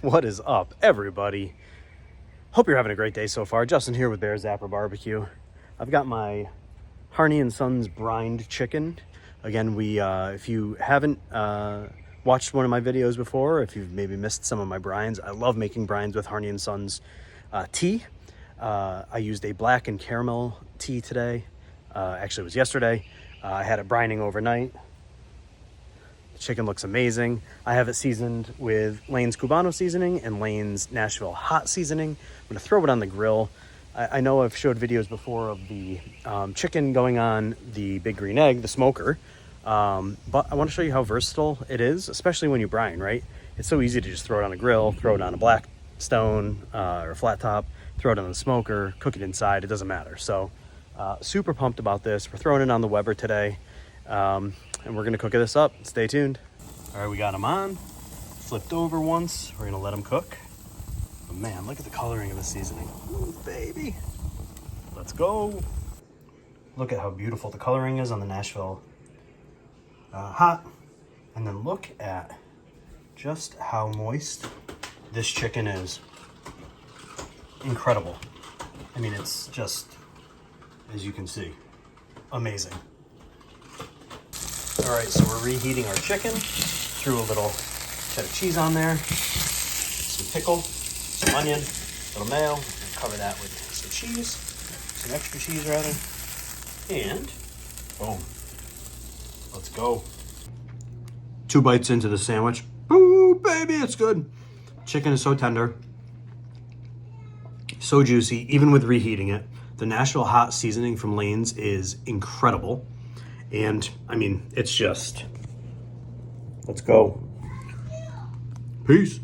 What is up, everybody? Hope you're having a great day so far. Justin here with Bear Zapper Barbecue. I've got my Harney and Sons brined chicken. Again, if you haven't watched one of my videos before, if you've maybe missed some of my brines, I love making brines with Harney and Sons tea. I used a black and caramel tea today. Actually, it was yesterday. I had it brining overnight. The chicken looks amazing. I have it seasoned with Lane's Cubano seasoning and Lane's Nashville hot seasoning. I'm gonna throw it on the grill. I know I've showed videos before of the chicken going on the Big Green Egg, the smoker, but I wanna show you how versatile it is, especially when you brine, right? It's so easy to just throw it on a grill, throw it on a black stone or a flat top, throw it on the smoker, cook it inside, it doesn't matter. So super pumped about this. We're throwing it on the Weber today. And we're gonna cook this up. Stay tuned. All right, we got them on. Flipped over once. We're gonna let them cook. But man, look at the coloring of the seasoning. Ooh, baby. Let's go. Look at how beautiful the coloring is on the Nashville hot. And then look at just how moist this chicken is. Incredible. I mean, it's just, as you can see, amazing. All right, so we're reheating our chicken. Threw a little cheddar cheese on there, some pickle, some onion, a little mayo. Cover that with some cheese, some extra cheese rather, and boom. Let's go. 2 bites into the sandwich. Ooh, baby, it's good. Chicken is so tender, so juicy, even with reheating it. The Nashville hot seasoning from Lane's is incredible. And I mean, it's just, let's go. Peace.